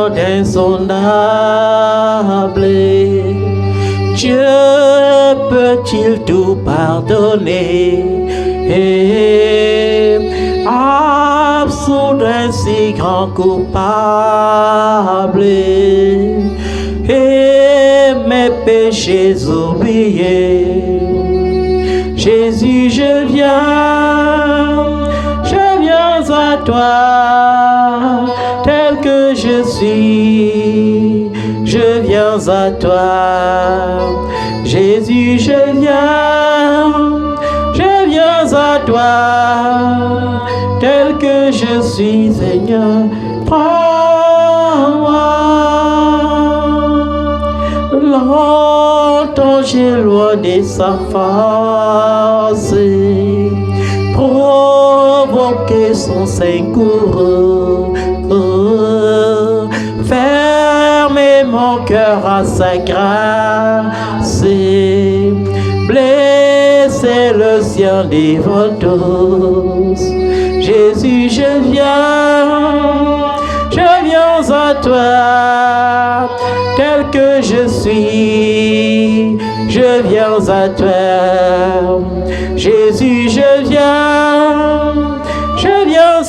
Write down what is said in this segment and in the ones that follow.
amour insondable. Dieu peut-il tout pardonner? Absoudre un si grand coupable et mes péchés oubliés. Jésus, je viens à toi, tel que je suis, je viens à toi. Jésus, je viens à toi, tel que je suis, Seigneur, prends-moi. Longtemps j'ai éloigné sa face, provoquer son sein courroux, fermer mon cœur à sa grâce, blesser le ciel devant tous. Jésus, je viens à toi, tel que je suis, je viens à toi. Jésus, je viens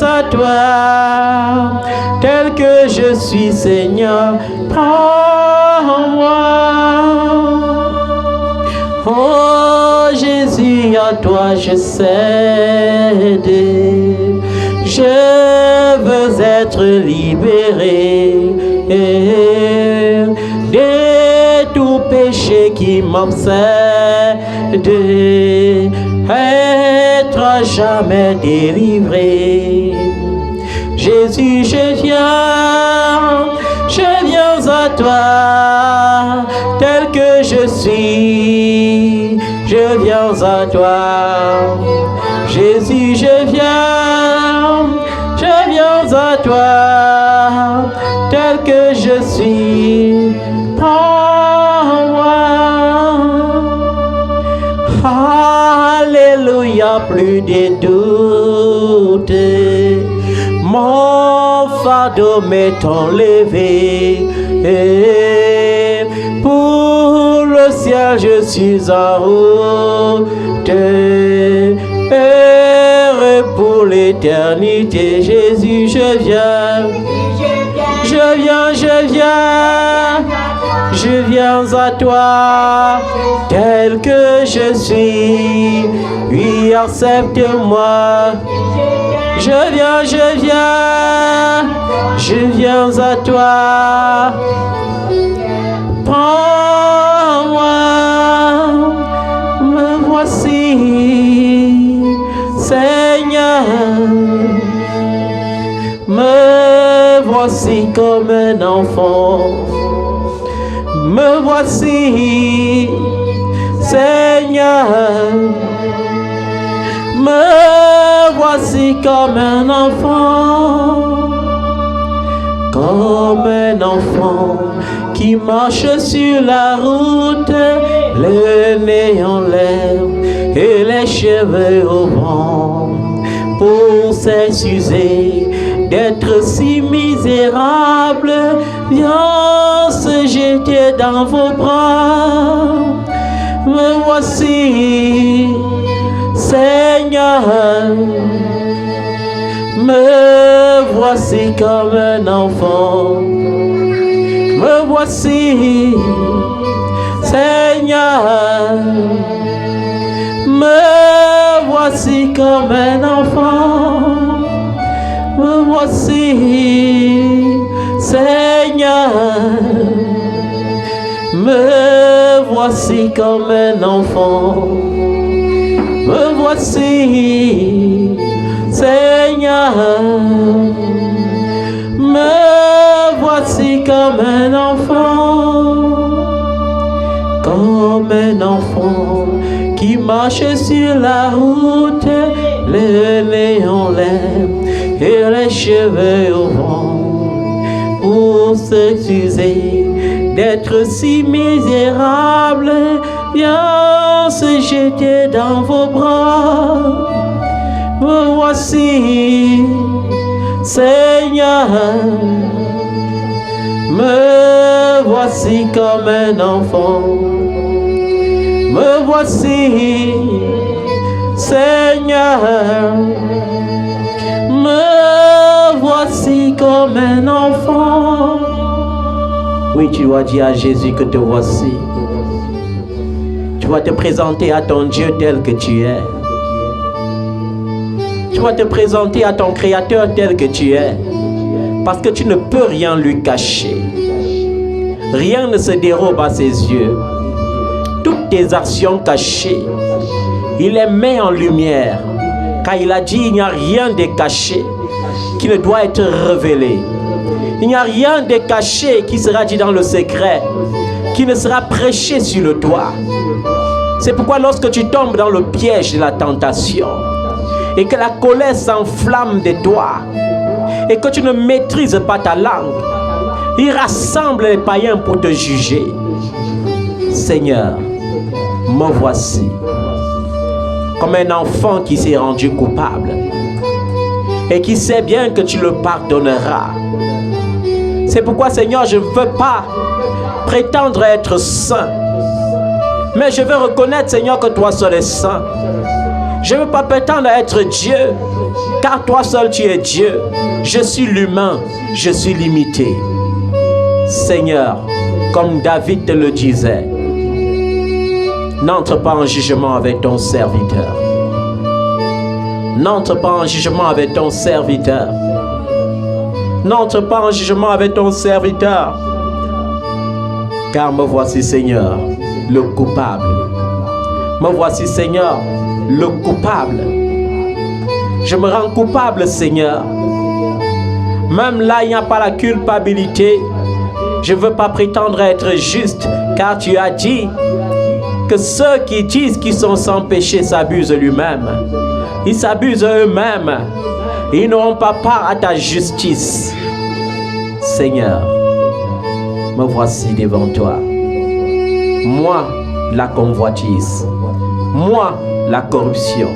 à toi, tel que je suis, Seigneur, prends-moi. Oh Jésus, à toi je cède, je veux être libéré de tout péché qui m'obsède, être à jamais délivré. Jésus, je viens à toi, tel que je suis, je viens à toi. Jésus, je viens à toi, tel que je suis, prends-moi. Alléluia, plus de doute, mon fardeau m'est enlevé, et pour le ciel je suis en route, et pour l'éternité. Jésus, je viens à toi, tel que je suis, oui, accepte-moi. Je viens à toi, prends-moi, me voici, Seigneur, me voici comme un enfant, me voici, Seigneur, me voici comme un enfant qui marche sur la route, le nez en l'air et les cheveux au vent, pour s'excuser d'être si misérable, viens se jeter dans vos bras. Me voici, Seigneur, me voici comme un enfant, me voici, Seigneur, me voici comme un enfant, me voici, Seigneur, me voici comme un enfant, me voici, Seigneur, me voici comme un enfant qui marche sur la route, le nez en l'air et les cheveux au vent, pour s'excuser d'être si misérable, viens se jeter dans vos bras. Me voici, Seigneur, Me voici comme un enfant. Me voici, Seigneur. Me voici comme un enfant. Oui, tu dois dire à Jésus que te voici. Tu vas te présenter à ton Dieu tel que tu es. Tu vas te présenter à ton Créateur tel que tu es. Parce que tu ne peux rien lui cacher. Rien ne se dérobe à ses yeux. Toutes tes actions cachées, il les met en lumière. Car il a dit, il n'y a rien de caché qui ne doit être révélé. Il n'y a rien de caché qui sera dit dans le secret, qui ne sera prêché sur le toit. C'est pourquoi lorsque tu tombes dans le piège de la tentation et que la colère s'enflamme de toi et que tu ne maîtrises pas ta langue, il rassemble les païens pour te juger. Seigneur, me voici comme un enfant qui s'est rendu coupable et qui sait bien que tu le pardonneras. C'est pourquoi, Seigneur, je ne veux pas prétendre être saint, mais je veux reconnaître, Seigneur, que toi seul es saint. Je ne veux pas prétendre être Dieu, car toi seul tu es Dieu. Je suis l'humain, je suis limité. Seigneur, comme David te le disait, n'entre pas en jugement avec ton serviteur. N'entre pas en jugement avec ton serviteur. N'entre pas en jugement avec ton serviteur. Car me voici, Seigneur, le coupable. Me voici, Seigneur, le coupable. Je me rends coupable, Seigneur. Même là, il n'y a pas la culpabilité. Je ne veux pas prétendre être juste, car tu as dit que ceux qui disent qu'ils sont sans péché s'abusent eux-mêmes. Ils s'abusent eux-mêmes. Ils n'auront pas part à ta justice. Seigneur, me voici devant toi. Moi, la convoitise. Moi, la corruption.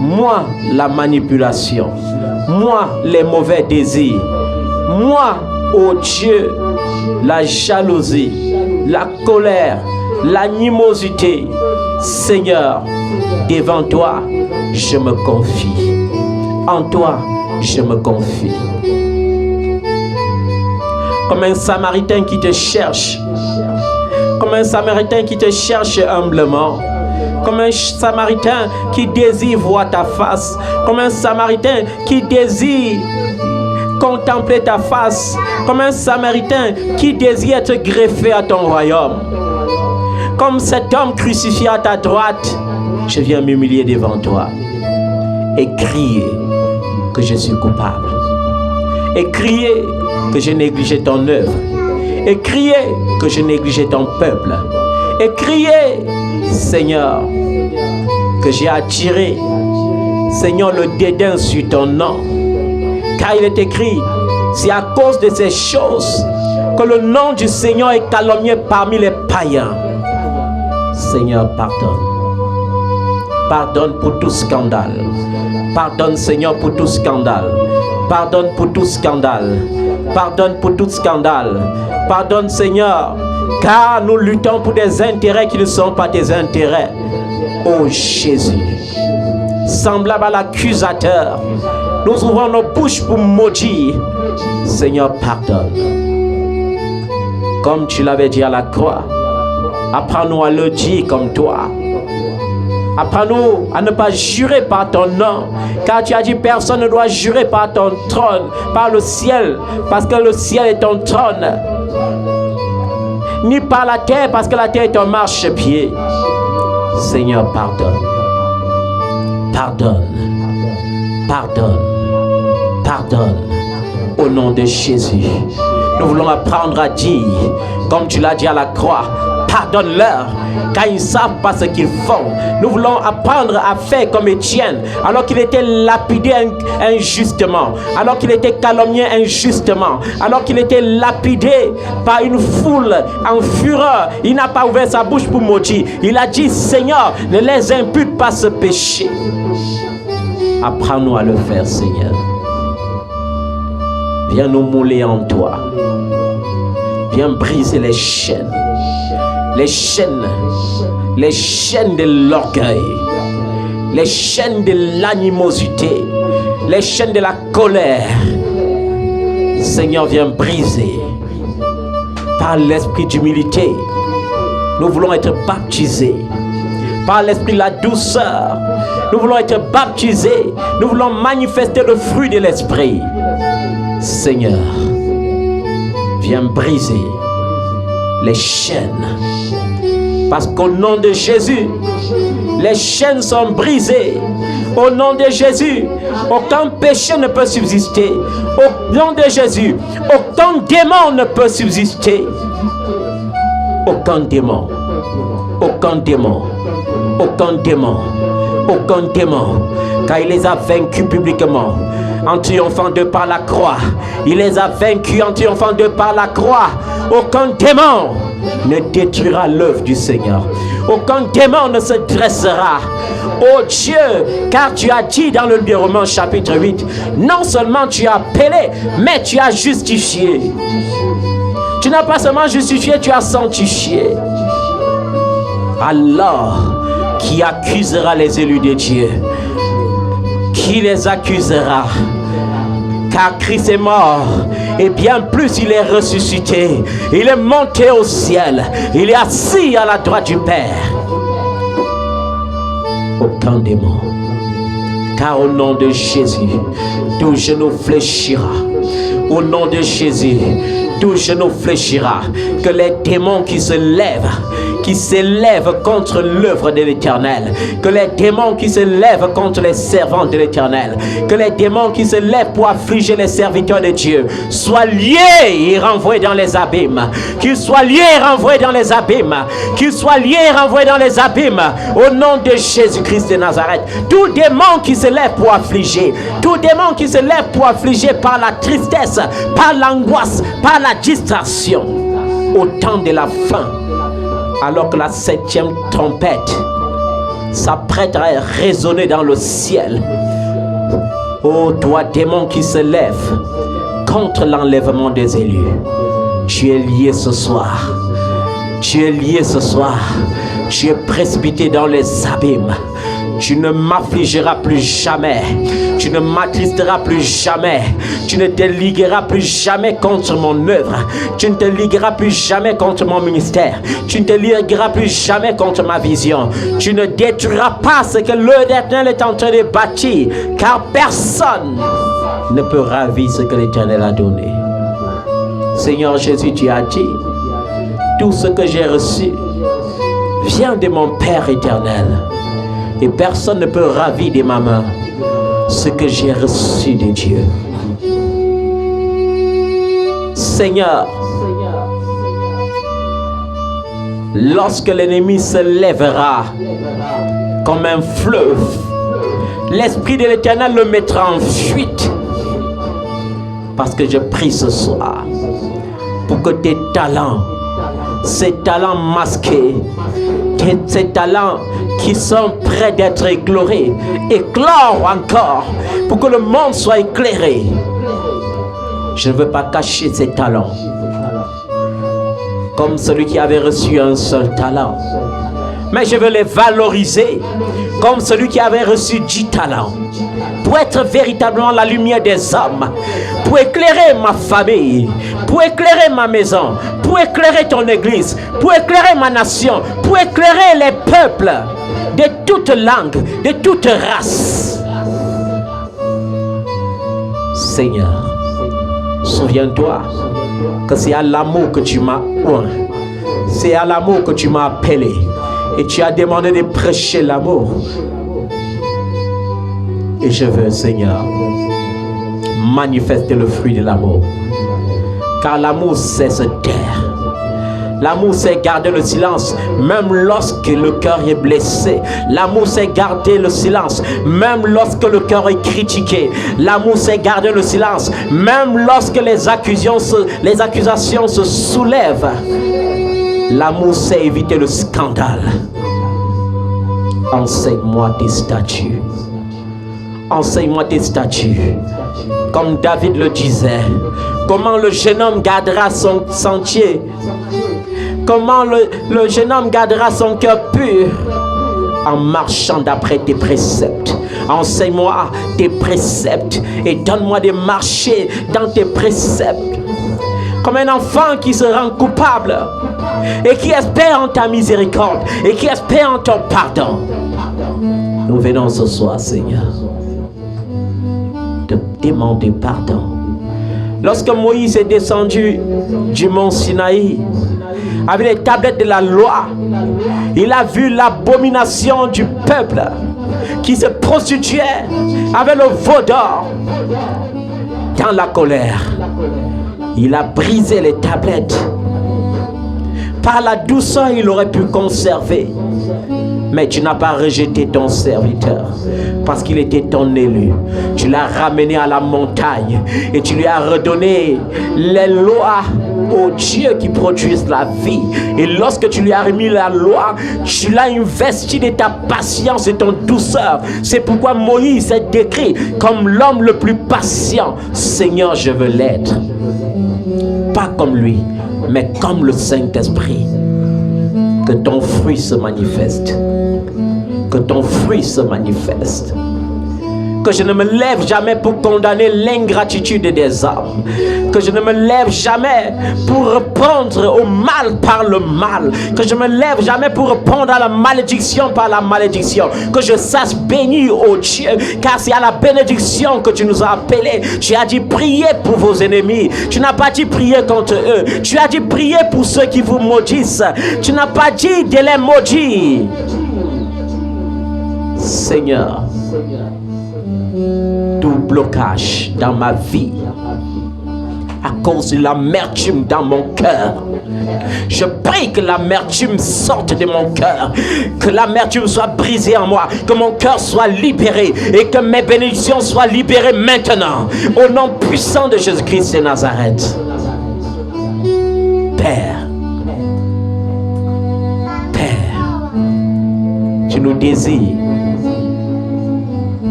Moi, la manipulation. Moi, les mauvais désirs. Moi, ô Dieu, la jalousie, la colère, l'animosité. Seigneur, devant toi, je me confie. En toi, je me confie. Comme un Samaritain qui te cherche. Comme un Samaritain qui te cherche humblement. Comme un Samaritain qui désire voir ta face. Comme un Samaritain qui désire contempler ta face. Comme un Samaritain qui désire être greffé à ton royaume. Comme cet homme crucifié à ta droite, je viens m'humilier devant toi et crier que je suis coupable. Et crier que j'ai négligé ton œuvre. Et crier que j'ai négligé ton peuple. Et crier, Seigneur, que j'ai attiré, Seigneur, le dédain sur ton nom. Car il est écrit, c'est à cause de ces choses que le nom du Seigneur est calomnié parmi les païens. Seigneur, pardonne. Pardonne pour tout scandale. Pardonne, Seigneur, pour tout scandale. Pardonne pour tout scandale. Pardonne pour tout scandale. Pardonne, Seigneur, car nous luttons pour des intérêts qui ne sont pas tes intérêts. Oh Jésus, semblable à l'accusateur, nous ouvrons nos bouches pour maudire. Seigneur, pardonne. Comme tu l'avais dit à la croix, apprends-nous à le dire comme toi. Apprends-nous à ne pas jurer par ton nom, car tu as dit personne ne doit jurer par ton trône, par le ciel, parce que le ciel est ton trône, ni par la terre, parce que la terre est ton marchepied. Seigneur, pardonne. Pardonne. Pardonne. Pardonne. Au nom de Jésus, nous voulons apprendre à dire, comme tu l'as dit à la croix, pardonne-leur, car ils ne savent pas ce qu'ils font. Nous voulons apprendre à faire comme Étienne, alors qu'il était lapidé injustement, alors qu'il était calomnié injustement, alors qu'il était lapidé par une foule en fureur. Il n'a pas ouvert sa bouche pour maudire. Il a dit, Seigneur, ne les impute pas ce péché. Apprends-nous à le faire, Seigneur. Viens nous mouler en toi. Viens briser les chaînes de l'orgueil, les chaînes de l'animosité, les chaînes de la colère. Seigneur, viens briser par l'esprit d'humilité. Nous voulons être baptisés par l'esprit de la douceur. Nous voulons être baptisés. Nous voulons manifester le fruit de l'esprit. Seigneur, viens briser les chaînes. Parce qu'au nom de Jésus, les chaînes sont brisées. Au nom de Jésus, aucun péché ne peut subsister. Au nom de Jésus, aucun démon ne peut subsister. Aucun démon, aucun démon, aucun démon, aucun démon, car il les a vaincus publiquement en triomphant de par la croix. Il les a vaincus en triomphant de par la croix. Aucun démon ne détruira l'œuvre du Seigneur. Aucun démon ne se dressera. Oh Dieu, car tu as dit dans le Romains chapitre 8, non seulement tu as appelé, mais tu as justifié. Tu n'as pas seulement justifié, tu as sanctifié. Alors, qui accusera les élus de Dieu? Qui les accusera? Car Christ est mort, et bien plus il est ressuscité. Il est monté au ciel. Il est assis à la droite du Père. Aucun démon. Car au nom de Jésus, tout genou fléchira. Au nom de Jésus, tout genou fléchira. Que les démons qui s'élèvent contre l'œuvre de l'Éternel, que les démons qui se lèvent contre les servants de l'Éternel, que les démons qui se lèvent pour affliger les serviteurs de Dieu soient liés et renvoyés dans les abîmes, qu'ils soient liés et renvoyés dans les abîmes, qu'ils soient liés et renvoyés dans les abîmes, au nom de Jésus-Christ de Nazareth. Tout démon qui se lève pour affliger, tout démon qui se lève pour affliger par la tristesse, par l'angoisse, par la distraction, au temps de la fin, alors que la 7e trompette s'apprête à résonner dans le ciel. Ô toi démon qui se lève contre l'enlèvement des élus, tu es lié ce soir. Tu es lié ce soir. Tu es précipité dans les abîmes. Tu ne m'affligeras plus jamais. Tu ne m'attristeras plus jamais. Tu ne te ligueras plus jamais contre mon œuvre. Tu ne te ligueras plus jamais contre mon ministère. Tu ne te ligueras plus jamais contre ma vision. Tu ne détruiras pas ce que l'Éternel est en train de bâtir, car personne ne peut ravir ce que l'Éternel a donné. Seigneur Jésus, tu as dit, tout ce que j'ai reçu vient de mon Père éternel. Et personne ne peut ravir de ma main ce que j'ai reçu de Dieu. Seigneur, lorsque l'ennemi se lèvera comme un fleuve, l'Esprit de l'Éternel le mettra en fuite. Parce que je prie ce soir pour que tes talents, ces talents masqués, ces talents qui sont prêts d'être éclairés, éclorent encore pour que le monde soit éclairé. Je ne veux pas cacher ces talents comme celui qui avait reçu un seul talent, mais je veux les valoriser comme celui qui avait reçu 10 talents, pour être véritablement la lumière des hommes, pour éclairer ma famille, pour éclairer ma maison, pour éclairer ton église, pour éclairer ma nation, pour éclairer les peuples de toute langue, de toute race. Seigneur, souviens-toi que c'est à l'amour que tu m'as oint, c'est à l'amour que tu m'as appelé, et tu as demandé de prêcher l'amour. Et je veux, Seigneur, manifester le fruit de l'amour. Car l'amour, c'est se taire. L'amour, c'est garder le silence, même lorsque le cœur est blessé. L'amour, c'est garder le silence, même lorsque le cœur est critiqué. L'amour, c'est garder le silence, même lorsque les accusations se soulèvent. L'amour, c'est éviter le scandale. Enseigne-moi tes statuts. Enseigne-moi tes statuts. Comme David le disait, comment le jeune homme gardera son sentier, comment le jeune homme gardera son cœur pur en marchant d'après tes préceptes. Enseigne-moi tes préceptes et donne-moi de marcher dans tes préceptes. Comme un enfant qui se rend coupable et qui espère en ta miséricorde et qui espère en ton pardon. Nous venons ce soir, Seigneur, te demander pardon. Lorsque Moïse est descendu du mont Sinaï avec les tablettes de la loi, il a vu l'abomination du peuple qui se prostituait avec le veau d'or. Dans la colère, il a brisé les tablettes. Par la douceur, il aurait pu conserver. Mais tu n'as pas rejeté ton serviteur parce qu'il était ton élu. Tu l'as ramené à la montagne et tu lui as redonné les lois aux dieux qui produisent la vie. Et lorsque tu lui as remis la loi, tu l'as investi de ta patience et ton douceur. C'est pourquoi Moïse est décrit comme l'homme le plus patient. Seigneur, je veux l'être. Pas comme lui, mais comme le Saint-Esprit. Que ton fruit se manifeste. Que ton fruit se manifeste. Que je ne me lève jamais pour condamner l'ingratitude des hommes. Que je ne me lève jamais pour répondre au mal par le mal. Que je ne me lève jamais pour répondre à la malédiction par la malédiction. Que je sache bénir, oh Dieu, car c'est à la bénédiction que tu nous as appelés. Tu as dit prier pour vos ennemis. Tu n'as pas dit prier contre eux. Tu as dit prier pour ceux qui vous maudissent. Tu n'as pas dit de les maudire. Seigneur, tout blocage dans ma vie à cause de l'amertume dans mon cœur, je prie que l'amertume sorte de mon cœur, que l'amertume soit brisée en moi, que mon cœur soit libéré et que mes bénédictions soient libérées maintenant au nom puissant de Jésus-Christ de Nazareth. Père, tu nous désires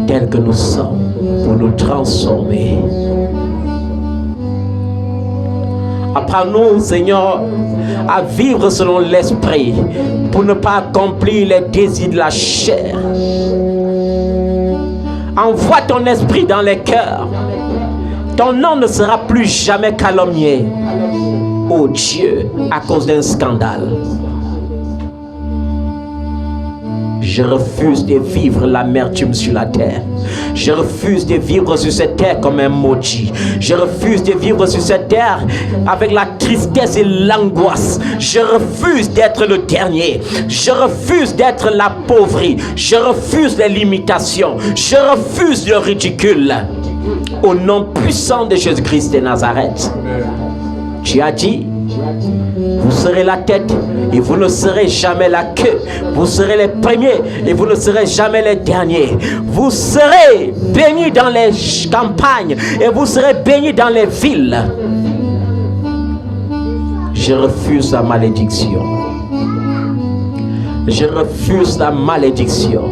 tels que nous sommes pour nous transformer. Apprends-nous, Seigneur, à vivre selon l'esprit pour ne pas accomplir les désirs de la chair. Envoie ton esprit dans les cœurs. Ton nom ne sera plus jamais calomnié, ô Dieu, à cause d'un scandale. Je refuse de vivre l'amertume sur la terre. Je refuse de vivre sur cette terre comme un maudit. Je refuse de vivre sur cette terre avec la tristesse et l'angoisse. Je refuse d'être le dernier. Je refuse d'être l'appauvri. Je refuse les limitations. Je refuse le ridicule. Au nom puissant de Jésus-Christ de Nazareth. Tu as dit, vous serez la tête et vous ne serez jamais la queue. Vous serez les premiers et vous ne serez jamais les derniers. Vous serez bénis dans les campagnes et vous serez bénis dans les villes. Je refuse la malédiction. Je refuse la malédiction.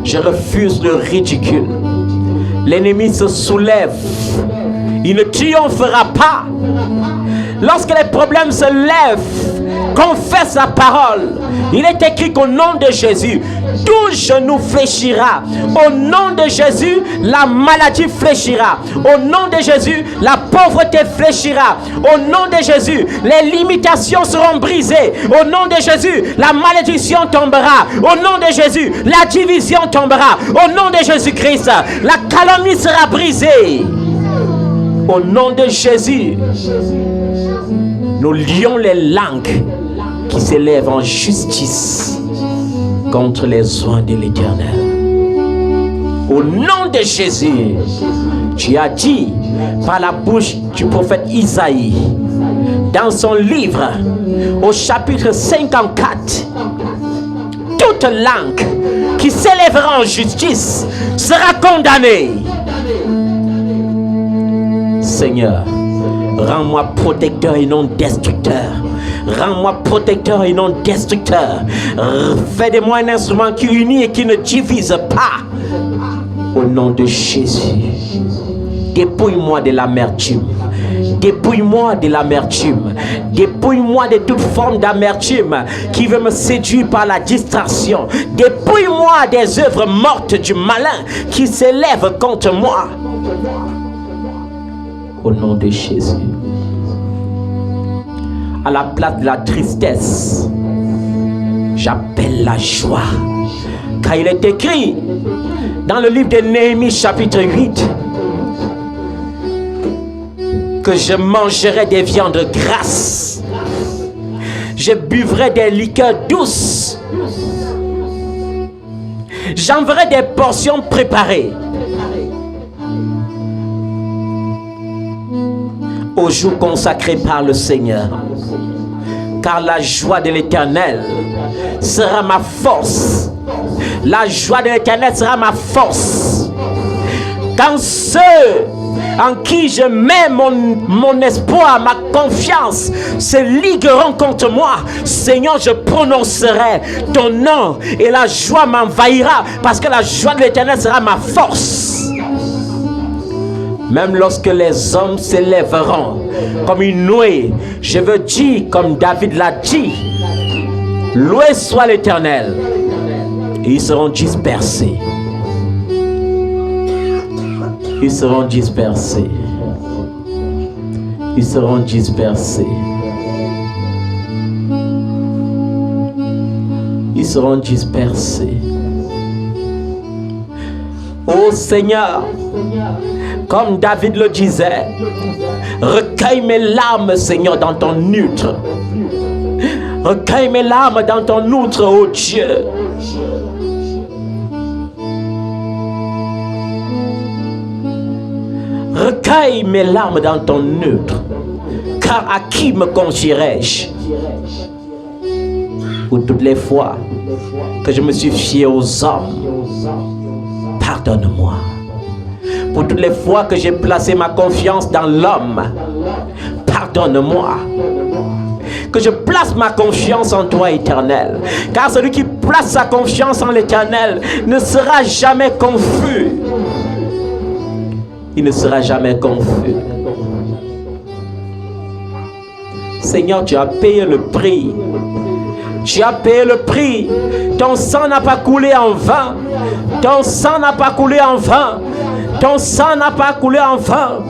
Je refuse le ridicule. L'ennemi se soulève. Il ne triomphera pas. Lorsque les problèmes se lèvent, confesse la parole. Il est écrit qu'au nom de Jésus, tout genou fléchira. Au nom de Jésus, la maladie fléchira. Au nom de Jésus, la pauvreté fléchira. Au nom de Jésus, les limitations seront brisées. Au nom de Jésus, la malédiction tombera. Au nom de Jésus, la division tombera. Au nom de Jésus-Christ, la calomnie sera brisée. Au nom de Jésus, nous lions les langues qui s'élèvent en justice contre les oins de l'Éternel. Au nom de Jésus, tu as dit par la bouche du prophète Isaïe, dans son livre, au chapitre 54, toute langue qui s'élèvera en justice sera condamnée. Seigneur, rends-moi protecteur et non destructeur. Rends-moi protecteur et non destructeur. Fais de moi un instrument qui unit et qui ne divise pas. Au nom de Jésus, dépouille-moi de l'amertume. Dépouille-moi de l'amertume. Dépouille-moi de toute forme d'amertume qui veut me séduire par la distraction. Dépouille-moi des œuvres mortes du malin qui s'élèvent contre moi. Au nom de Jésus. À la place de la tristesse, j'appelle la joie. Car il est écrit dans le livre de Néhémie chapitre 8 que je mangerai des viandes grasses, je buvrai des liqueurs douces, j'enverrai des portions préparées au jour consacré par le Seigneur. Car la joie de l'Éternel sera ma force. La joie de l'Éternel sera ma force. Quand ceux en qui je mets mon espoir, ma confiance, se ligueront contre moi, Seigneur, je prononcerai ton nom et la joie m'envahira, parce que la joie de l'Éternel sera ma force. Même lorsque les hommes s'élèveront comme une nuée, je veux dire, comme David l'a dit, loué soit l'Éternel, et ils seront dispersés. Ils seront dispersés. Ils seront dispersés. Ils seront dispersés. Ô Seigneur, comme David le disait, recueille mes larmes, Seigneur, dans ton outre. Recueille mes larmes dans ton outre, ô Dieu. Recueille mes larmes dans ton outre. Car à qui me confierai-je? Pour toutes les fois que je me suis fié aux hommes, pardonne-moi. Pour toutes les fois que j'ai placé ma confiance dans l'homme, pardonne-moi. Que je place ma confiance en toi, Éternel. Car celui qui place sa confiance en l'Éternel ne sera jamais confus. Il ne sera jamais confus. Seigneur, tu as payé le prix. Tu as payé le prix. Ton sang n'a pas coulé en vain. Ton sang n'a pas coulé en vain. Ton sang n'a pas coulé en vain.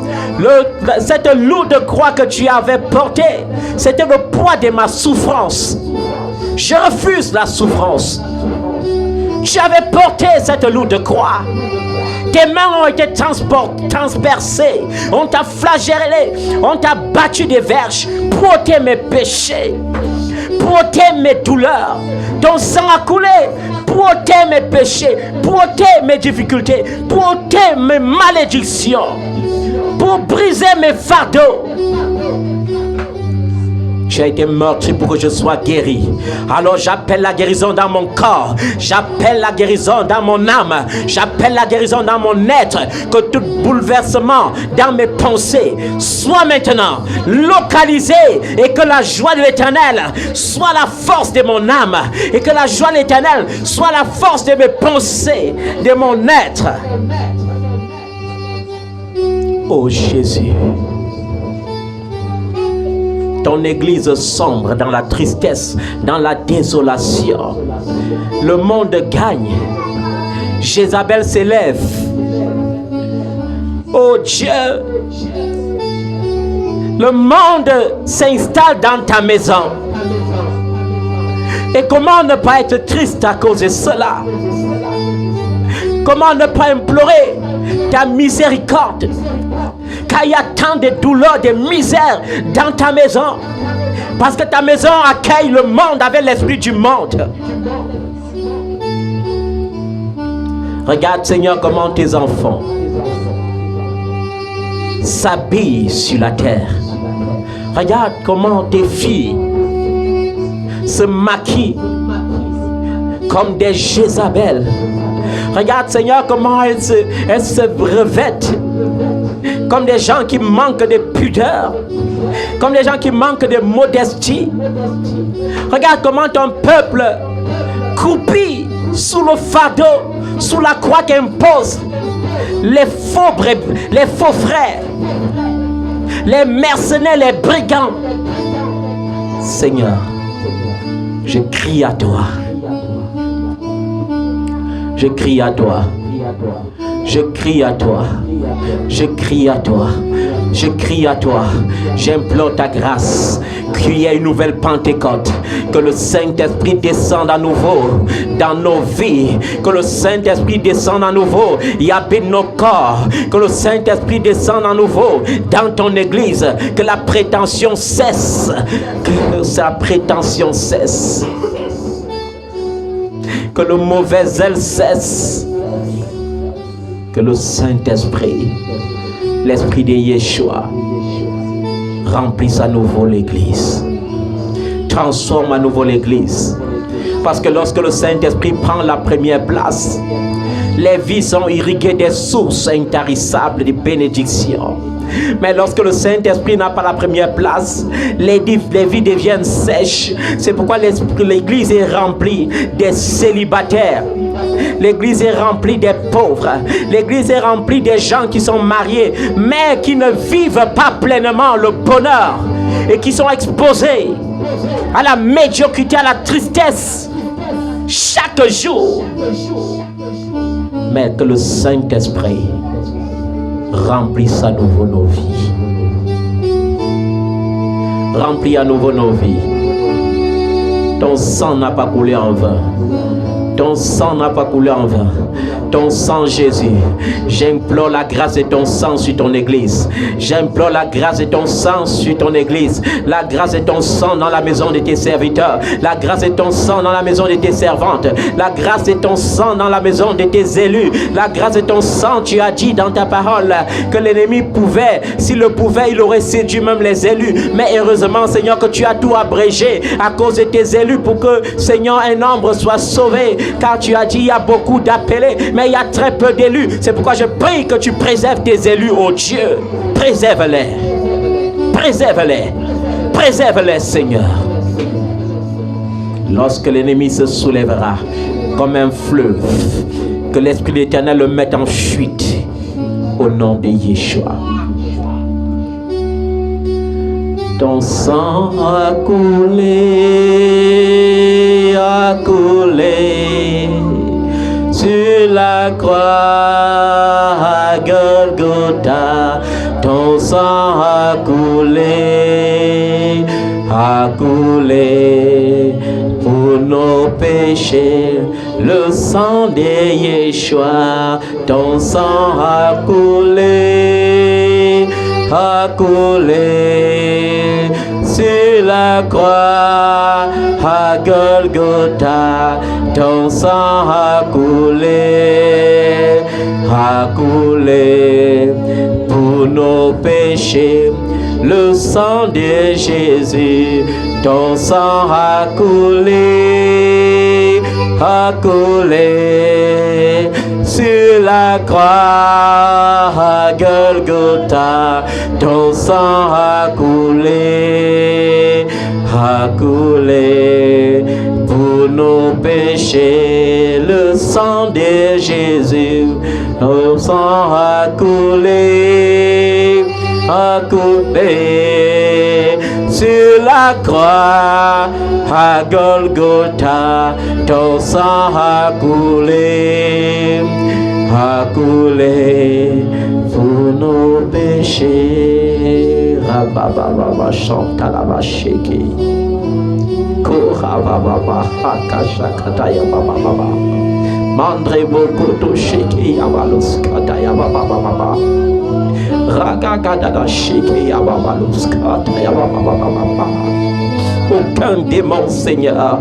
Cette lourde croix que tu avais portée, c'était le poids de ma souffrance. Je refuse la souffrance. Tu avais porté cette lourde croix. Tes mains ont été transpercées. On t'a flagellé. On t'a battu des verges pour ôter mes péchés, pour ôter mes douleurs. Ton sang a coulé pour ôter mes péchés, pour ôter mes difficultés, pour ôter mes malédictions, pour briser mes fardeaux. Tu as été meurtri pour que je sois guéri. Alors j'appelle la guérison dans mon corps. J'appelle la guérison dans mon âme. J'appelle la guérison dans mon être. Que tout bouleversement dans mes pensées soit maintenant localisé. Et que la joie de l'Éternel soit la force de mon âme. Et que la joie de l'Éternel soit la force de mes pensées, de mon être. Oh Jésus. Ton église sombre dans la tristesse, dans la désolation. Le monde gagne. Jézabel s'élève. Oh Dieu, le monde s'installe dans ta maison. Et comment ne pas être triste à cause de cela? Comment ne pas implorer ta miséricorde? Car il y a tant de douleurs, de misères dans ta maison. Parce que ta maison accueille le monde avec l'esprit du monde. Regarde, Seigneur, comment tes enfants s'habillent sur la terre. Regarde comment tes filles se maquillent comme des Jézabel. Regarde, Seigneur, comment elles se revêtent comme des gens qui manquent de pudeur, comme des gens qui manquent de modestie. Regarde comment ton peuple croupit sous le fardeau, sous la croix qu'impose les faux frères, les mercenaires, les brigands. Seigneur, je crie à toi. Je crie à toi. Je crie à toi. Je crie à toi. Je crie à toi. J'implore ta grâce. Qu'il y ait une nouvelle Pentecôte. Que le Saint-Esprit descende à nouveau dans nos vies. Que le Saint-Esprit descende à nouveau et habite nos corps. Que le Saint-Esprit descende à nouveau dans ton église. Que la prétention cesse. Que sa prétention cesse. Que le mauvais zèle cesse. Que le Saint-Esprit, l'Esprit de Yeshua, remplisse à nouveau l'église. Transforme à nouveau l'église. Parce que lorsque le Saint-Esprit prend la première place, les vies sont irriguées des sources intarissables de bénédiction. Mais lorsque le Saint-Esprit n'a pas la première place, les vies deviennent sèches. C'est pourquoi l'église est remplie des célibataires. L'église est remplie des pauvres. L'église est remplie des gens qui sont mariés, mais qui ne vivent pas pleinement le bonheur et qui sont exposés à la médiocrité, à la tristesse chaque jour. Mais que le Saint-Esprit remplisse à nouveau nos vies. Remplis à nouveau nos vies. Ton sang n'a pas coulé en vain. Ton sang n'a pas coulé en vain. Ton sang, Jésus. J'implore la grâce de ton sang sur ton église. J'implore la grâce de ton sang sur ton église. La grâce de ton sang dans la maison de tes serviteurs. La grâce de ton sang dans la maison de tes servantes. La grâce de ton sang dans la maison de tes élus. La grâce de ton sang, tu as dit dans ta parole que l'ennemi pouvait, s'il le pouvait, il aurait séduit même les élus. Mais heureusement, Seigneur, que tu as tout abrégé à cause de tes élus pour que, Seigneur, un nombre soit sauvé. Car tu as dit, il y a beaucoup d'appelés, mais il y a très peu d'élus. C'est pourquoi je prie que tu préserves tes élus, oh Dieu. Préserve-les. Préserve-les. Préserve-les, Seigneur. Lorsque l'ennemi se soulèvera comme un fleuve, que l'Esprit de l'Éternel le mette en fuite au nom de Yeshua. Ton sang a coulé sur la croix à Golgotha. Ton sang a coulé pour nos péchés. Le sang de Yeshua, ton sang a coulé sur la croix à Golgotha. Ton sang a coulé pour nos péchés. Le sang de Jésus, ton sang a coulé sur la croix à Golgotha. Ton sang a coulé pour nos péchés. Le sang de Jésus, ton sang a coulé sur la croix à Golgotha. Ton sang a coulé pour nos péchés. Rabababa chanta la macheke. Korababa hakashakataya bababa. Mandre bokoto sheke yabalos kataya bababa. Ragagada sheke yabalos kataya bababa. Aucun démon, Seigneur,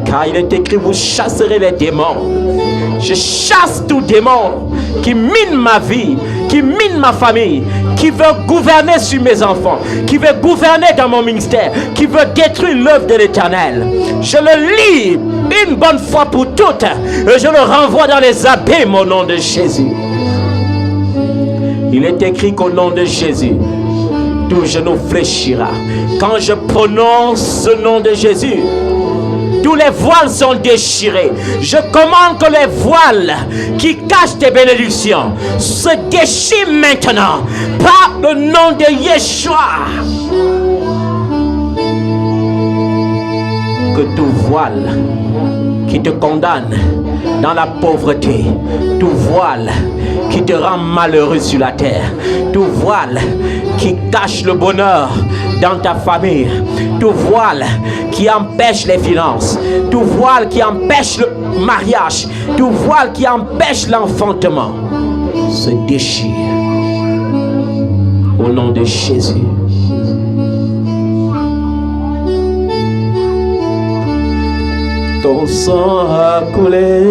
car il est écrit, vous chasserez les démons. Je chasse tout démon qui mine ma vie, qui mine ma famille, qui veut gouverner sur mes enfants, qui veut gouverner dans mon ministère, qui veut détruire l'œuvre de l'Éternel. Je le lis une bonne fois pour toutes et je le renvoie dans les abîmes au nom de Jésus. Il est écrit qu'au nom de Jésus, tout genou fléchira. Quand je prononce ce nom de Jésus, Tous les voiles sont déchirés. Je commande que les voiles qui cachent tes bénédictions se déchirent maintenant par le nom de Yeshua. Que tout voile qui te condamne dans la pauvreté, tout voile qui te rend malheureux sur la terre, tout voile qui cache le bonheur dans ta famille, tout voile qui empêche les finances, tout voile qui empêche le mariage, tout voile qui empêche l'enfantement, se déchire au nom de Jésus. Ton sang a coulé,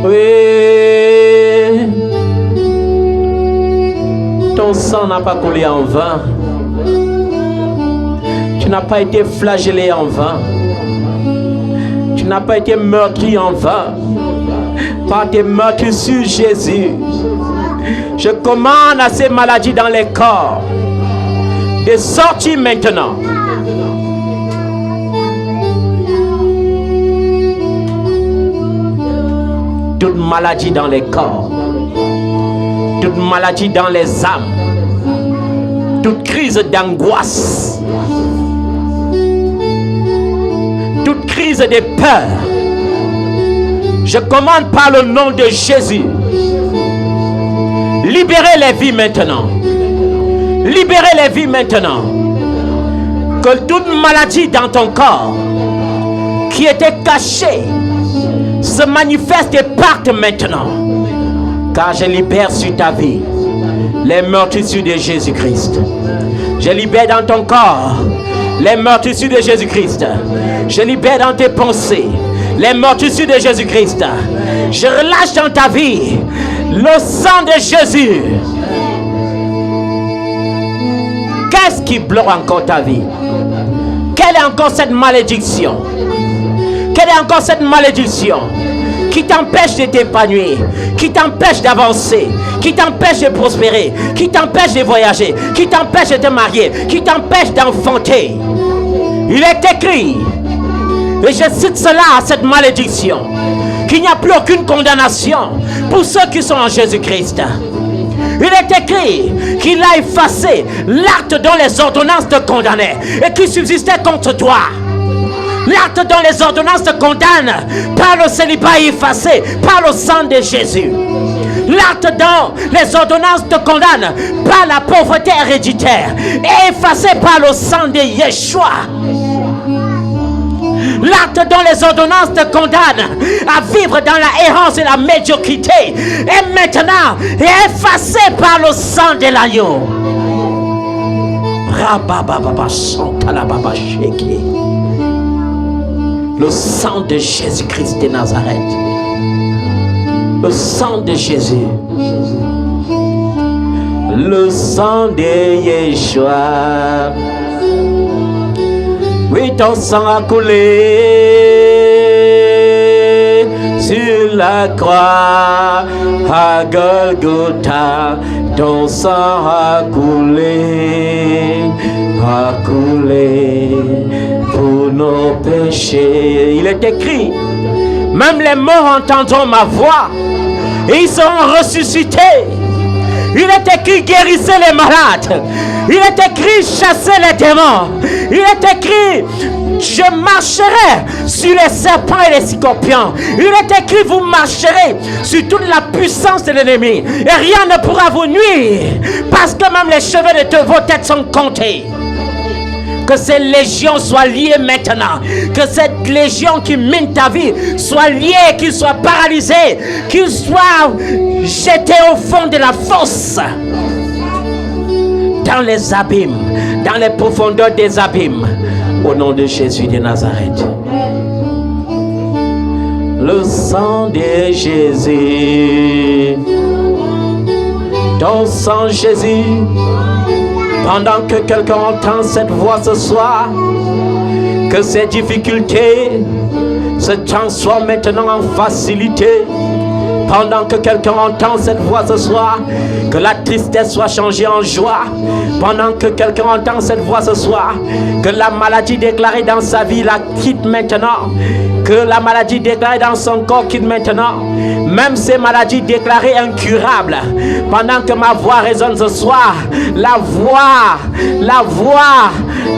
oui, ton sang n'a pas coulé en vain. Tu n'as pas été flagellé en vain. Tu n'as pas été meurtri en vain. Par tes meurtrissures, Jésus, je commande à ces maladies dans les corps de sortir maintenant. Toute maladie dans les corps, toute maladie dans les âmes, toute crise d'angoisse, toute crise de peur, je commande par le nom de Jésus, libérez les vies maintenant, libérez les vies maintenant, que toute maladie dans ton corps qui était cachée se manifeste et parte maintenant, car je libère sur ta vie les meurtrissures de Jésus-Christ. Je libère dans ton corps les meurtrissures de Jésus-Christ. Je libère dans tes pensées les meurtrissures de Jésus-Christ. Je relâche dans ta vie le sang de Jésus. Qu'est-ce qui bloque encore ta vie? Quelle est encore cette malédiction? Quelle est encore cette malédiction qui t'empêche de t'épanouir, qui t'empêche d'avancer, qui t'empêche de prospérer, qui t'empêche de voyager, qui t'empêche de te marier, qui t'empêche d'enfanter? Il est écrit, et je cite cela à cette malédiction, qu'il n'y a plus aucune condamnation pour ceux qui sont en Jésus-Christ. Il est écrit qu'il a effacé l'acte dont les ordonnances te condamnaient et qui subsistait contre toi. L'acte dont les ordonnances te condamnent par le célibat effacé par le sang de Jésus. L'acte dont les ordonnances te condamnent par la pauvreté héréditaire est effacé par le sang de Yeshua. L'acte dont les ordonnances te condamnent à vivre dans la errance et la médiocrité est maintenant effacé par le sang de l'agneau. Le sang de Jésus-Christ de Nazareth. Le sang de Jésus. Le sang de Yeshua. Oui, ton sang a coulé sur la croix à Golgotha. Ton sang a coulé pour nos péchés. Il est écrit, même les morts entendront ma voix et ils seront ressuscités. Il est écrit, guérissez les malades. Il est écrit, chassez les démons. Il est écrit, je marcherai sur les serpents et les scorpions. Il est écrit, vous marcherez sur toute la puissance de l'ennemi et rien ne pourra vous nuire, parce que même les cheveux de vos têtes sont comptés. Que ces légions soient liées maintenant. Que cette légion qui mine ta vie soit liée, qu'il soit paralysé, qu'il soit jeté au fond de la fosse, dans les abîmes, dans les profondeurs des abîmes, au nom de Jésus de Nazareth. Le sang de Jésus, ton sang Jésus. Pendant que quelqu'un entend cette voix ce soir, que ces difficultés se transforment maintenant en facilité, Pendant que quelqu'un entend cette voix ce soir, que la tristesse soit changée en joie. Pendant que quelqu'un entend cette voix ce soir, que la maladie déclarée dans sa vie la quitte maintenant. Que la maladie déclarée dans son corps quitte maintenant. Même ces maladies déclarées incurables. Pendant que ma voix résonne ce soir, la voix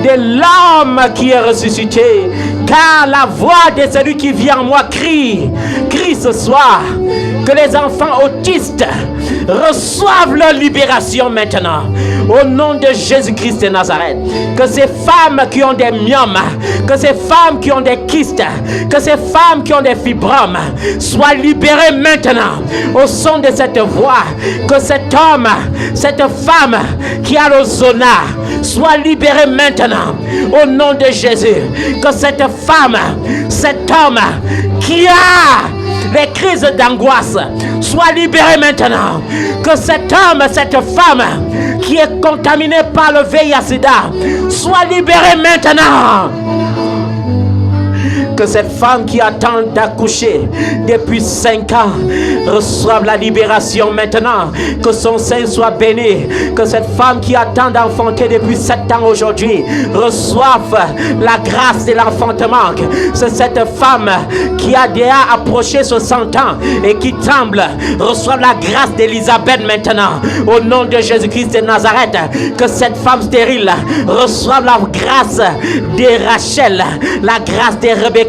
de l'homme qui est ressuscité. Car la voix de celui qui vit en moi crie ce soir. Que les enfants autistes reçoivent leur libération maintenant. Au nom de Jésus-Christ de Nazareth. Que ces femmes qui ont des myomes, que ces femmes qui ont des kystes, que ces femmes qui ont des fibromes soient libérées maintenant. Au son de cette voix. Que cet homme, cette femme qui a le zona soit libéré maintenant. Au nom de Jésus. Que cette femme, cet homme qui a les crises d'angoisse soient libérés maintenant. Que cet homme, cette femme qui est contaminé par le VIH-Sida soit libéré maintenant. Que cette femme qui attend d'accoucher depuis 5 ans reçoive la libération maintenant. Que son sein soit béni. Que cette femme qui attend d'enfanter depuis 7 ans aujourd'hui reçoive la grâce de l'enfantement. Que cette femme qui a déjà approché 60 ans et qui tremble reçoive la grâce d'Élisabeth maintenant. Au nom de Jésus-Christ de Nazareth. Que cette femme stérile reçoive la grâce de Rachel, la grâce de Rebecca,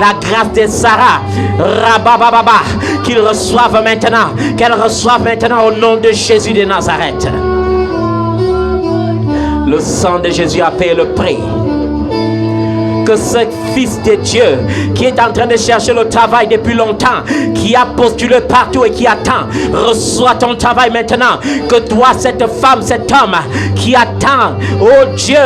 la grâce de Sarah, Rabababa, qu'ils reçoivent maintenant, qu'elles reçoivent maintenant au nom de Jésus de Nazareth. Le sang de Jésus a payé le prix. Que ce fils de Dieu qui est en train de chercher le travail depuis longtemps, qui a postulé partout et qui attend, reçoit ton travail maintenant. Que toi, cette femme, cet homme qui attend, oh Dieu,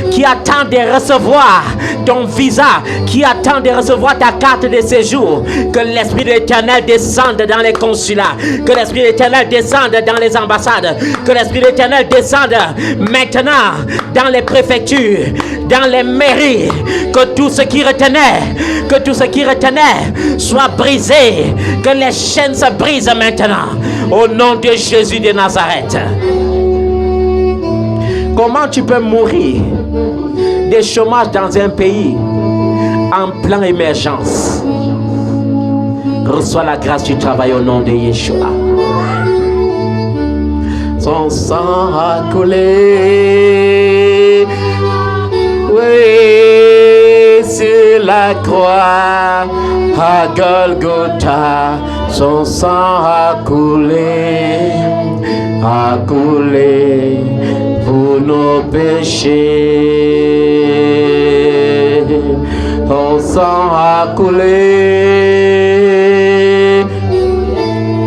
qui attend de recevoir ton visa, qui attend de recevoir ta carte de séjour, que l'Esprit de l'Éternel descende dans les consulats, que l'Esprit de l'Éternel descende dans les ambassades, que l'Esprit de l'Éternel descende maintenant dans les préfectures, dans les mairies. Que tout ce qui retenait soit brisé. Que les chaînes se brisent maintenant. Au nom de Jésus de Nazareth. Comment tu peux mourir de chômage dans un pays en pleine émergence? Reçois la grâce du travail au nom de Yeshua. Son sang a coulé. Oui, sur la croix à Golgotha, son sang a coulé pour nos péchés. Son sang a coulé.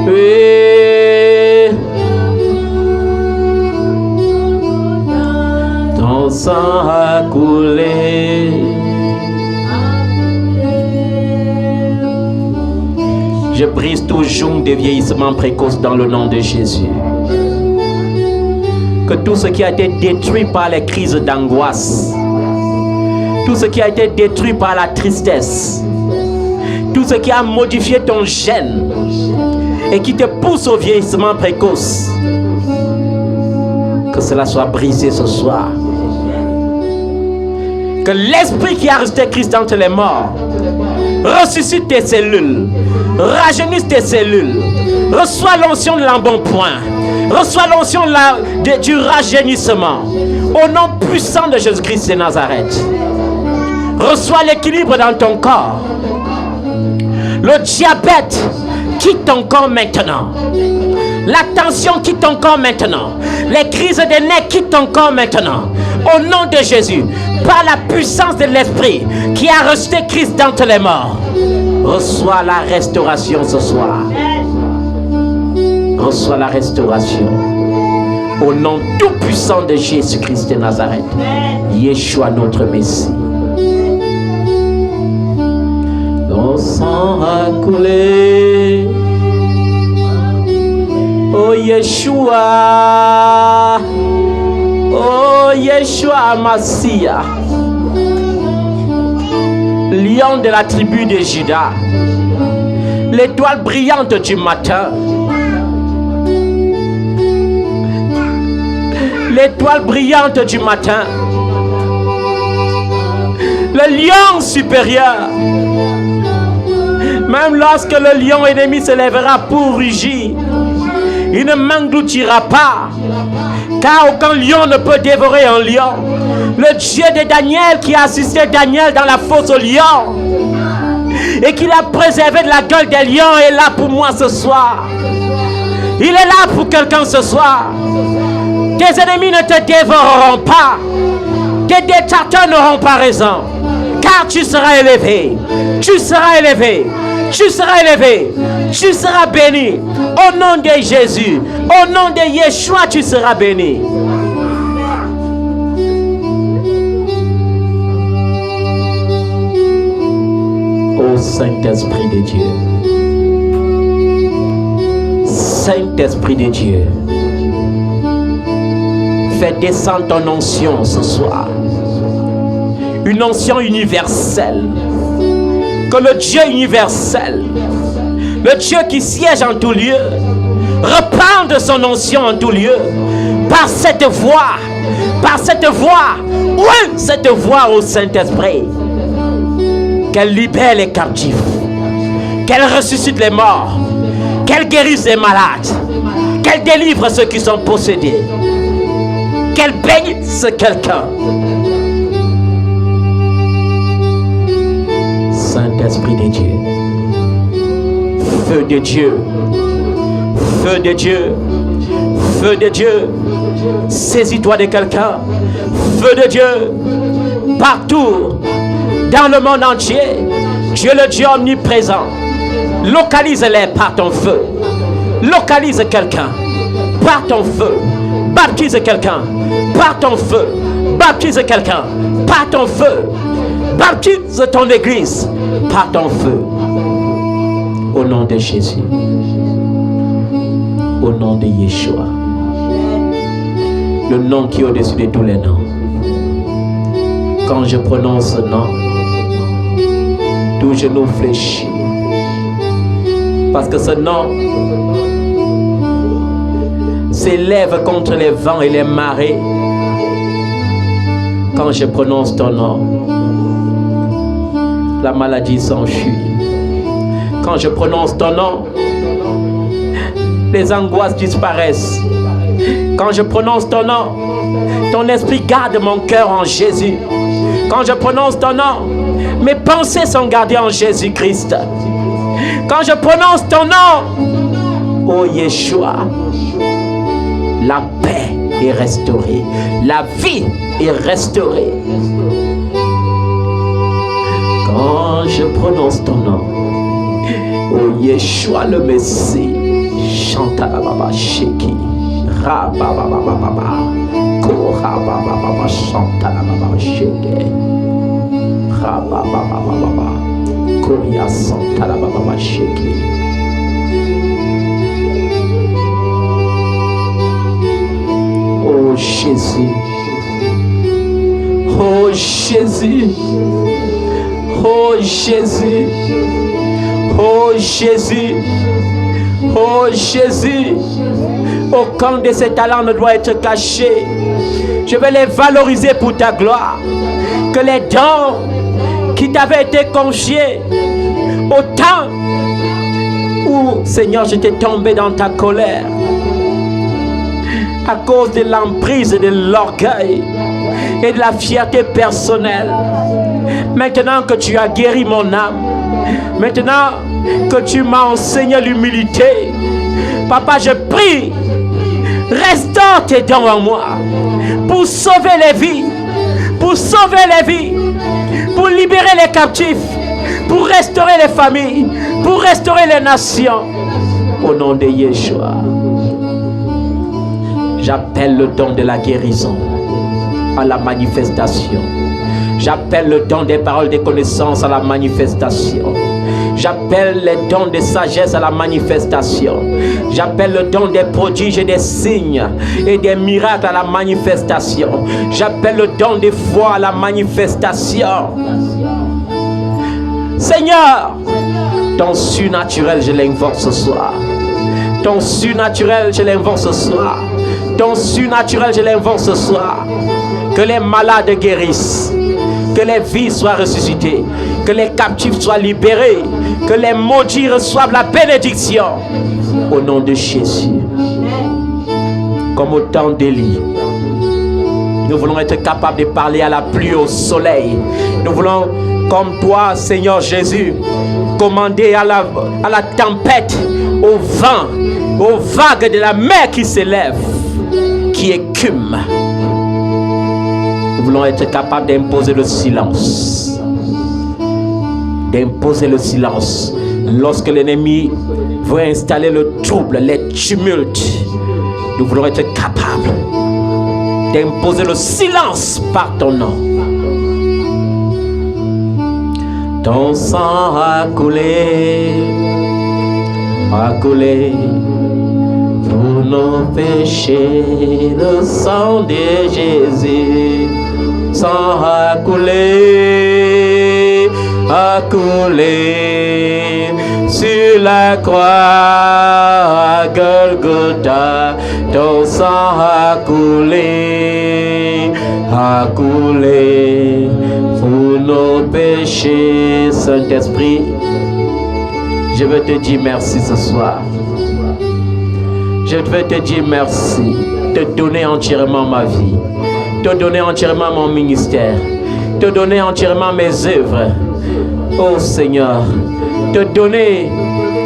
Oui. Ton sang a coulé. Je brise tout joug de vieillissement précoce dans le nom de Jésus. Que tout ce qui a été détruit par les crises d'angoisse, tout ce qui a été détruit par la tristesse, tout ce qui a modifié ton gène et qui te pousse au vieillissement précoce, que cela soit brisé ce soir. Que l'esprit qui a ressuscité Christ entre les morts ressuscite tes cellules, rajeunisse tes cellules. Reçois l'onction de l'embonpoint. Reçois l'onction du rajeunissement. Au nom puissant de Jésus-Christ de Nazareth. Reçois l'équilibre dans ton corps. Le diabète quitte ton corps maintenant. La tension quitte ton corps maintenant. Les crises de nez quittent ton corps maintenant. Au nom de Jésus, par la puissance de l'Esprit qui a rejeté Christ d'entre les morts, reçois la restauration ce soir. Reçois la restauration. Au nom tout puissant de Jésus-Christ de Nazareth, Yeshua notre Messie. Ton sang a coulé. Oh Yeshua, oh Yeshua Massia, lion de la tribu de Juda, l'étoile brillante du matin. L'étoile brillante du matin. Le lion supérieur. Même lorsque le lion ennemi se lèvera pour rugir, il ne m'engloutira pas, car aucun lion ne peut dévorer un lion. Le Dieu de Daniel qui a assisté Daniel dans la fosse au lion et qui l'a préservé de la gueule des lions est là pour moi ce soir. Il est là pour quelqu'un ce soir. Tes ennemis ne te dévoreront pas. Tes détracteurs n'auront pas raison. Car tu seras élevé. Tu seras élevé. Tu seras élevé. Tu seras béni. Au nom de Jésus. Au nom de Yeshua, tu seras béni. Ô Saint-Esprit de Dieu. Saint-Esprit de Dieu. Fais descendre ton onction ce soir. Une onction universelle. Que le Dieu universel, le Dieu qui siège en tout lieu, reprend de son onction en tout lieu. Par cette voix, oui, cette voix au Saint-Esprit. Qu'elle libère les captifs, qu'elle ressuscite les morts, qu'elle guérisse les malades, qu'elle délivre ceux qui sont possédés, qu'elle bénisse quelqu'un. Saint-Esprit de Dieu, feu de Dieu, feu de Dieu, feu de Dieu, saisis-toi de quelqu'un, feu de Dieu, partout, dans le monde entier, Dieu le Dieu omniprésent, localise-les par ton feu, localise quelqu'un, par ton feu, baptise quelqu'un, par ton feu, baptise quelqu'un, par ton feu, baptise ton église, par ton feu, au nom de Jésus, au nom de Yeshua, le nom qui est au-dessus de tous les noms. Quand je prononce ce nom, tout genou fléchit, parce que ce nom s'élève contre les vents et les marées. Quand je prononce ton nom, la maladie s'enfuit. Quand je prononce ton nom, les angoisses disparaissent. Quand je prononce ton nom, ton esprit garde mon cœur en Jésus. Quand je prononce ton nom, mes pensées sont gardées en Jésus-Christ. Quand je prononce ton nom, oh Yeshua, la paix est restaurée, la vie est restaurée. Quand je prononce ton nom, oh Yeshua le Messie, chanta la baba sheki, ra baba baba baba, kora baba baba chanta la baba sheki, ra baba baba baba, koria chanta la baba sheki. Oh Jésus, oh Jésus, oh Jésus, oh Jésus, oh Jésus, aucun de ces talents ne doit être caché. Je vais les valoriser pour ta gloire. Que les dons qui t'avaient été confiés au temps où, Seigneur, j'étais tombé dans ta colère à cause de l'emprise, de l'orgueil et de la fierté personnelle. Maintenant que tu as guéri mon âme, maintenant que tu m'as enseigné l'humilité, Papa, je prie, restaure tes dons en moi pour sauver les vies, pour sauver les vies, pour libérer les captifs, pour restaurer les familles, pour restaurer les nations. Au nom de Yeshua, j'appelle le don de la guérison à la manifestation. J'appelle le don des paroles de connaissance à la manifestation. J'appelle les dons de sagesse à la manifestation. J'appelle le don des prodiges et des signes et des miracles à la manifestation. J'appelle le don des foi à la manifestation. Seigneur, Ton surnaturel, je l'invoque ce soir. Ton surnaturel, je l'invoque ce soir. Ton surnaturel, je l'invoque ce soir. Que les malades guérissent. Que les vies soient ressuscitées. Que les captifs soient libérés. Que les maudits reçoivent la bénédiction. Au nom de Jésus. Comme au temps d'Élie. Nous voulons être capables de parler à la pluie, au soleil. Nous voulons, comme toi, Seigneur Jésus, commander à la tempête, au vent, aux vagues de la mer qui s'élèvent, qui écument. Nous voulons être capables d'imposer le silence. D'imposer le silence. Lorsque l'ennemi veut installer le trouble, les tumultes, nous voulons être capables d'imposer le silence par ton nom. Ton sang a coulé pour nos péchés, le sang de Jésus. Sang a coulé sur la croix à Golgotha. Ton sang a coulé pour nos péchés. Saint-Esprit, je veux te dire merci ce soir. Je veux te dire merci, te donner entièrement ma vie, te donner entièrement mon ministère, te donner entièrement mes œuvres. Oh Seigneur, te donner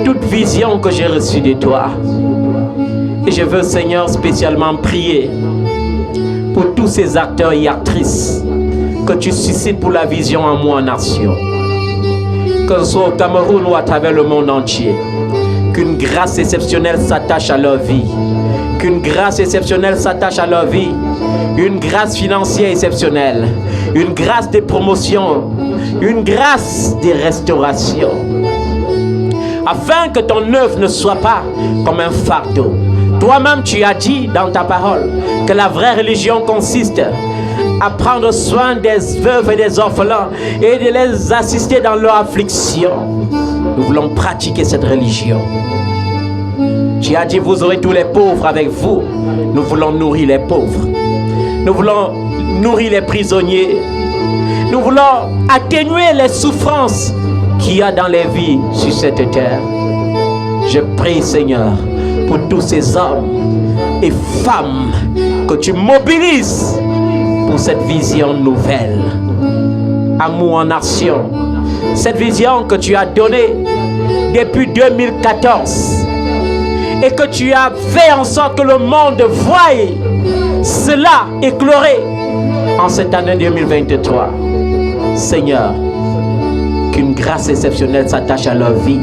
toute vision que j'ai reçue de toi. Et je veux, Seigneur, spécialement prier pour tous ces acteurs et actrices que tu suscites pour la vision en moi en nation. Que ce soit au Cameroun ou à travers le monde entier. Qu'une grâce exceptionnelle s'attache à leur vie. Qu'une grâce exceptionnelle s'attache à leur vie. Une grâce financière exceptionnelle. Une grâce de promotion. Une grâce de restauration. Afin que ton œuvre ne soit pas comme un fardeau. Toi-même, tu as dit dans ta parole que la vraie religion consiste à prendre soin des veuves et des orphelins et de les assister dans leur affliction. Nous voulons pratiquer cette religion. Tu as dit, vous aurez tous les pauvres avec vous. Nous voulons nourrir les pauvres. Nous voulons nourrir les prisonniers. Nous voulons atténuer les souffrances qu'il y a dans les vies sur cette terre. Je prie, Seigneur, pour tous ces hommes et femmes que tu mobilises pour cette vision nouvelle. Amour en action. Cette vision que tu as donnée depuis 2014 et que tu as fait en sorte que le monde voie cela écloré en cette année 2023. Seigneur, qu'une grâce exceptionnelle s'attache à leur vie.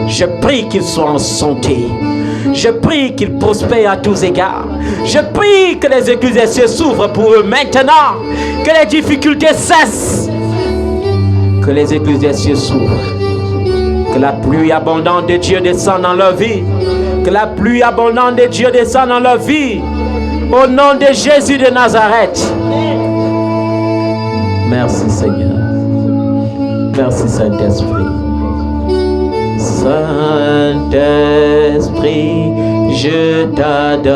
Je prie qu'ils soient en santé. Je prie qu'ils prospèrent à tous égards. Je prie que les églises des cieux s'ouvrent pour eux maintenant. Que les difficultés cessent. Que les églises des cieux s'ouvrent. Que la pluie abondante de Dieu descende dans leur vie. Que la pluie abondante de Dieu descende dans leur vie. Au nom de Jésus de Nazareth. Merci Seigneur. Merci Saint-Esprit. Saint-Esprit, je t'adore.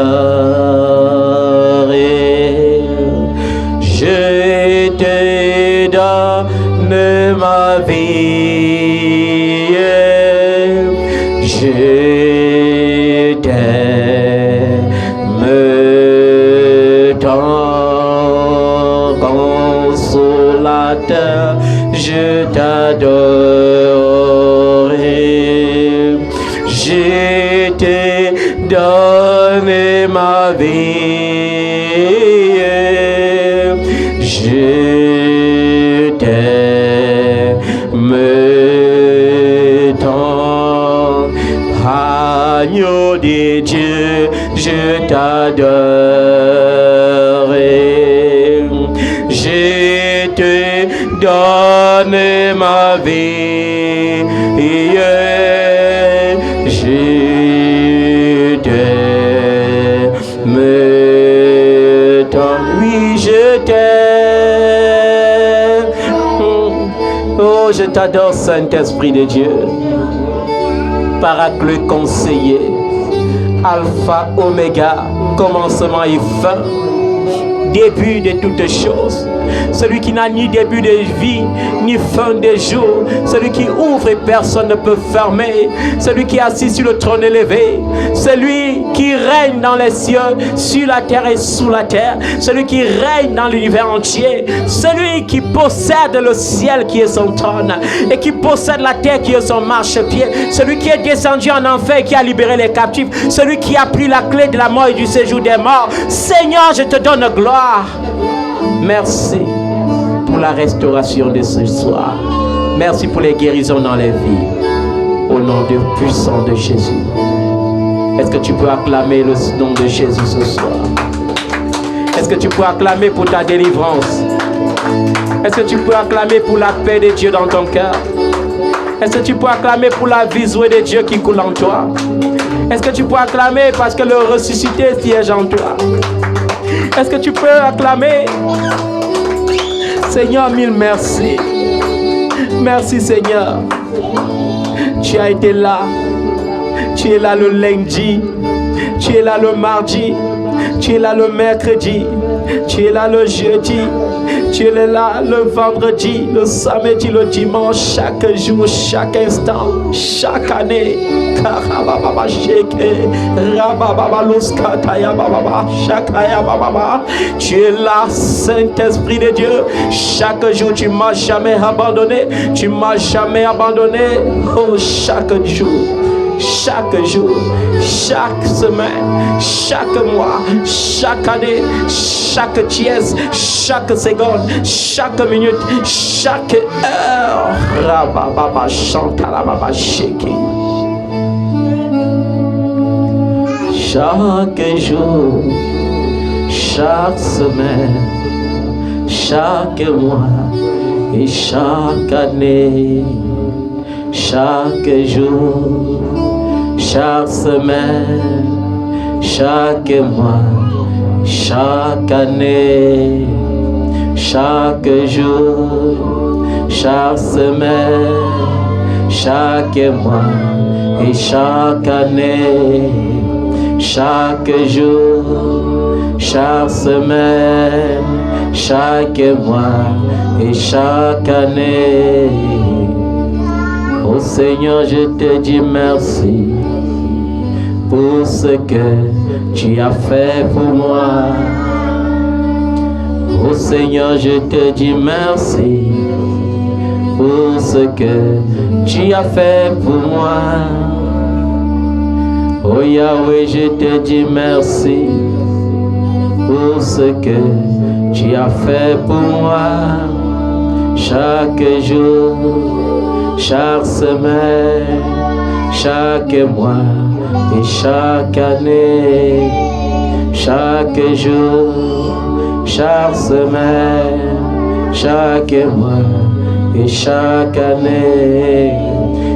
Je te donne ma vie. Je t'aime tant, consolateur, je t'adore. Je te donne ma vie. Je t'aime tant, agneau de Dieu, je t'adore. Je te donne ma vie. Je t'aime tant. Oui, je t'aime. Oh, je t'adore, Saint-Esprit de Dieu. paraclet conseiller, Alpha, Oméga, commencement et fin, début de toutes choses, celui qui n'a ni début de vie, ni fin de jour, celui qui ouvre et personne ne peut fermer, celui qui est assis sur le trône élevé, celui qui règne dans les cieux, sur la terre et sous la terre, celui qui règne dans l'univers entier, celui qui possède le ciel qui est son trône et qui possède la terre qui est son marchepied, celui qui est descendu en enfer et qui a libéré les captifs, celui qui a pris la clé de la mort et du séjour des morts. Seigneur, je te donne gloire. Merci pour la restauration de ce soir. Merci pour les guérisons dans les vies. Au nom puissant de Jésus. Est-ce que tu peux acclamer le nom de Jésus ce soir? Est-ce que tu peux acclamer pour ta délivrance? Est-ce que tu peux acclamer pour la paix de Dieu dans ton cœur? Est-ce que tu peux acclamer pour la vie de Dieu qui coule en toi? Est-ce que tu peux acclamer parce que le ressuscité siège en toi? Est-ce que tu peux acclamer? Seigneur, mille merci. Merci Seigneur. Tu as été là. Tu es là le lundi. Tu es là le mardi. Tu es là le mercredi. Tu es là le jeudi. Tu es là le vendredi, le samedi, le dimanche, chaque jour, chaque instant, chaque année. Tu es là, Saint-Esprit de Dieu. Chaque jour, tu ne m'as jamais abandonné. Tu ne m'as jamais abandonné. Oh, chaque jour. Chaque jour, chaque semaine, chaque mois, chaque année, chaque dièse, chaque seconde, chaque minute, chaque heure. Rabababa chantalababa shiki. Chaque jour, chaque semaine, chaque mois et chaque année, chaque jour, chaque semaine, chaque mois, chaque année, chaque jour, chaque semaine, chaque mois et chaque année, chaque jour, chaque semaine, chaque mois et chaque année. Oh Seigneur, je te dis merci pour ce que tu as fait pour moi. Oh Seigneur, je te dis merci pour ce que tu as fait pour moi. Oh Yahweh, je te dis merci pour ce que tu as fait pour moi. Chaque jour, chaque semaine, chaque mois et chaque année, chaque jour, chaque semaine, chaque mois et chaque année,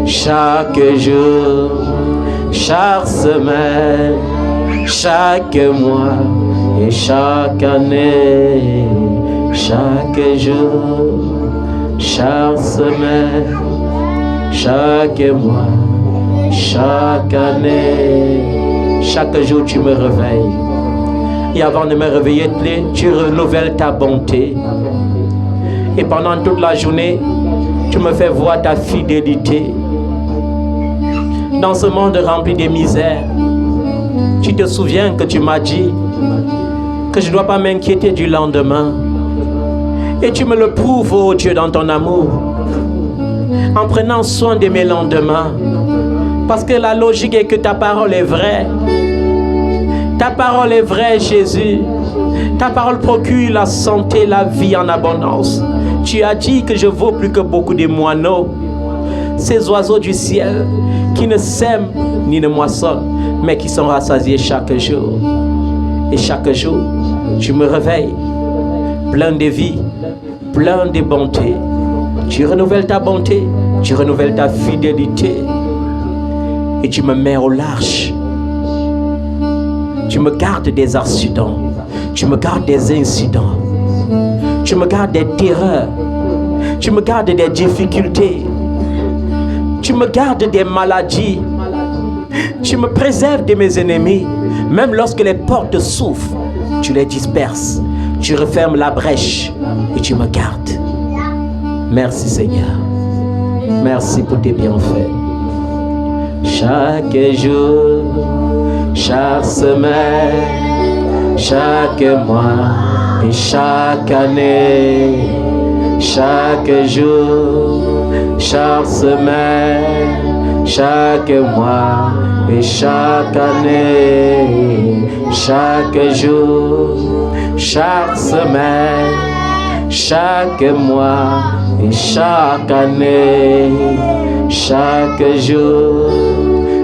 chaque jour, chaque semaine, chaque mois et chaque année, chaque jour, chaque semaine, chaque mois, chaque année, chaque jour tu me réveilles. Et avant de me réveiller, tu renouvelles ta bonté. Et pendant toute la journée, tu me fais voir ta fidélité. Dans ce monde rempli de misère, tu te souviens que tu m'as dit que je ne dois pas m'inquiéter du lendemain. Et tu me le prouves, oh Dieu, dans ton amour, en prenant soin de mes lendemains. Parce que la logique est que ta parole est vraie. Ta parole est vraie, Jésus. Ta parole procure la santé, la vie en abondance. Tu as dit que je vaux plus que beaucoup de moineaux. Ces oiseaux du ciel qui ne sèment ni ne moissonnent, mais qui sont rassasiés chaque jour. Et chaque jour, tu me réveilles, plein de vie, plein de bonté. Tu renouvelles ta bonté, tu renouvelles ta fidélité. Et tu me mets au large. Tu me gardes des accidents. Tu me gardes des incidents. Tu me gardes des terreurs. Tu me gardes des difficultés. Tu me gardes des maladies. Tu me préserves de mes ennemis. Même lorsque les portes s'ouvrent, tu les disperses. Tu refermes la brèche et tu me gardes. Merci Seigneur. Merci pour tes bienfaits. Chaque jour, chaque semaine, chaque mois et chaque année, chaque jour, chaque semaine, chaque mois et chaque année, chaque jour, chaque semaine, chaque mois et chaque année, chaque jour,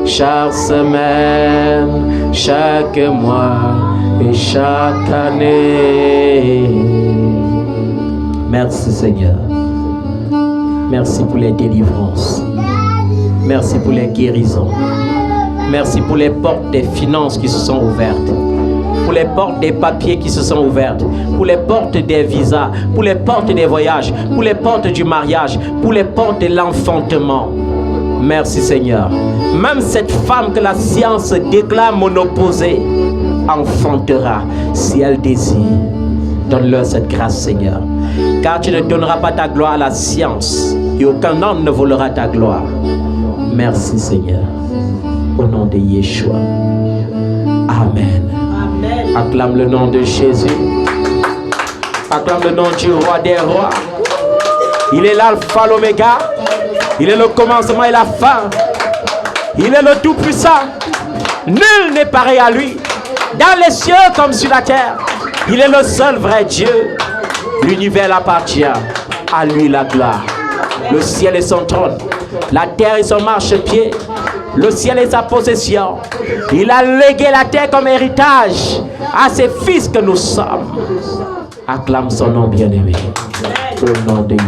chaque semaine, chaque mois et chaque année. Merci Seigneur. Merci pour les délivrances. Merci pour les guérisons. Merci pour les portes des finances qui se sont ouvertes. Pour les portes des papiers qui se sont ouvertes, pour les portes des visas, pour les portes des voyages, pour les portes du mariage, pour les portes de l'enfantement. Merci Seigneur. Même cette femme que la science déclare monopposée enfantera si elle désire. Donne-leur cette grâce Seigneur. Car tu ne donneras pas ta gloire à la science et aucun homme ne volera ta gloire. Merci Seigneur. Au nom de Yeshua. Amen. Acclame le nom de Jésus. Acclame le nom du roi des rois. Il est l'alpha, l'oméga. Il est le commencement et la fin. Il est le tout-puissant. Nul n'est pareil à lui. Dans les cieux comme sur la terre. Il est le seul vrai Dieu. L'univers appartient. À lui la gloire. Le ciel est son trône. La terre est son marchepied. Le ciel est sa possession. Il a légué la terre comme héritage à ses fils que nous sommes. Acclame son nom bien-aimé. Au nom de